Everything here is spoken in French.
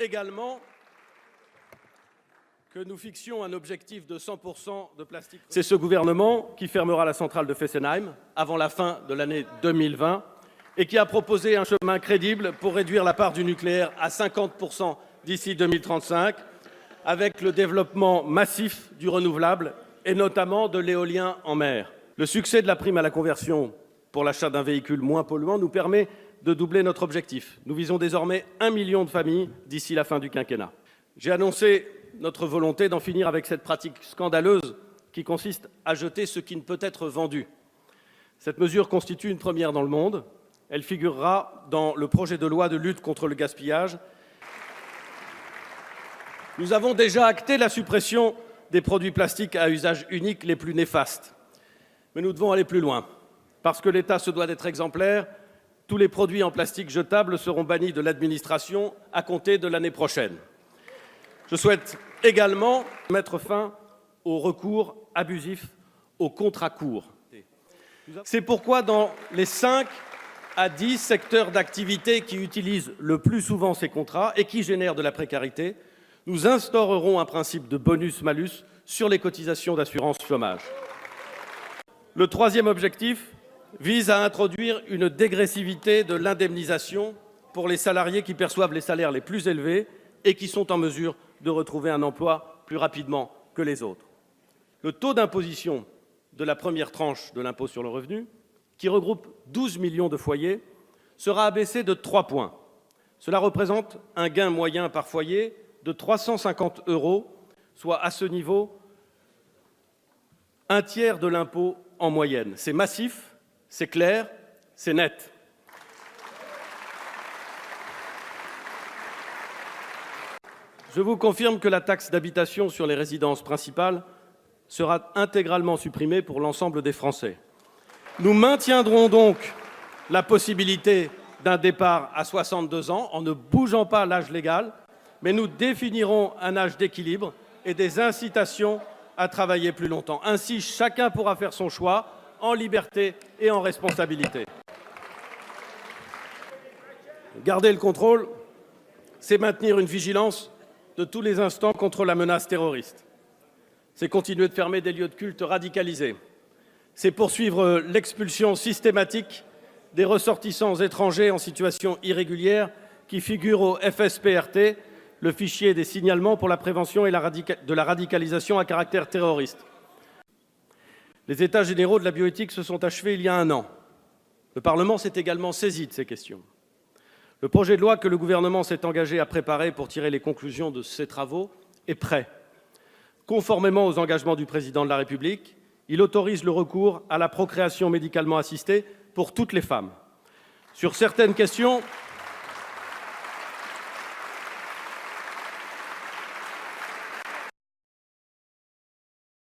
également que nous fixions un objectif de 100% de plastique. C'est ce gouvernement qui fermera la centrale de Fessenheim avant la fin de l'année 2020 et qui a proposé un chemin crédible pour réduire la part du nucléaire à 50% d'ici 2035, avec le développement massif du renouvelable et notamment de l'éolien en mer. Le succès de la prime à la conversion pour l'achat d'un véhicule moins polluant nous permet de doubler notre objectif. Nous visons désormais 1 million de familles d'ici la fin du quinquennat. J'ai annoncé notre volonté d'en finir avec cette pratique scandaleuse qui consiste à jeter ce qui ne peut être vendu. Cette mesure constitue une première dans le monde. Elle figurera dans le projet de loi de lutte contre le gaspillage. Nous avons déjà acté la suppression des produits plastiques à usage unique les plus néfastes. Mais nous devons aller plus loin. Parce que l'État se doit d'être exemplaire, tous les produits en plastique jetables seront bannis de l'administration à compter de l'année prochaine. Je souhaite également mettre fin au recours abusif aux contrats courts. C'est pourquoi dans les 5 à 10 secteurs d'activité qui utilisent le plus souvent ces contrats et qui génèrent de la précarité, nous instaurerons un principe de bonus-malus sur les cotisations d'assurance chômage. Le troisième objectif vise à introduire une dégressivité de l'indemnisation pour les salariés qui perçoivent les salaires les plus élevés et qui sont en mesure de retrouver un emploi plus rapidement que les autres. Le taux d'imposition de la première tranche de l'impôt sur le revenu, qui regroupe 12 millions de foyers, sera abaissé de 3 points. Cela représente un gain moyen par foyer de 350 €, soit à ce niveau un tiers de l'impôt en moyenne. C'est massif, c'est clair, c'est net. Je vous confirme que la taxe d'habitation sur les résidences principales sera intégralement supprimée pour l'ensemble des Français. Nous maintiendrons donc la possibilité d'un départ à 62 ans en ne bougeant pas l'âge légal, mais nous définirons un âge d'équilibre et des incitations à travailler plus longtemps. Ainsi, chacun pourra faire son choix en liberté et en responsabilité. Garder le contrôle, c'est maintenir une vigilance de tous les instants contre la menace terroriste. C'est continuer de fermer des lieux de culte radicalisés. C'est poursuivre l'expulsion systématique des ressortissants étrangers en situation irrégulière qui figurent au FSPRT, le fichier des signalements pour la prévention et de la radicalisation à caractère terroriste. Les États généraux de la bioéthique se sont achevés il y a 1 an. Le Parlement s'est également saisi de ces questions. Le projet de loi que le gouvernement s'est engagé à préparer pour tirer les conclusions de ces travaux est prêt. Conformément aux engagements du Président de la République, il autorise le recours à la procréation médicalement assistée pour toutes les femmes. Sur certaines questions,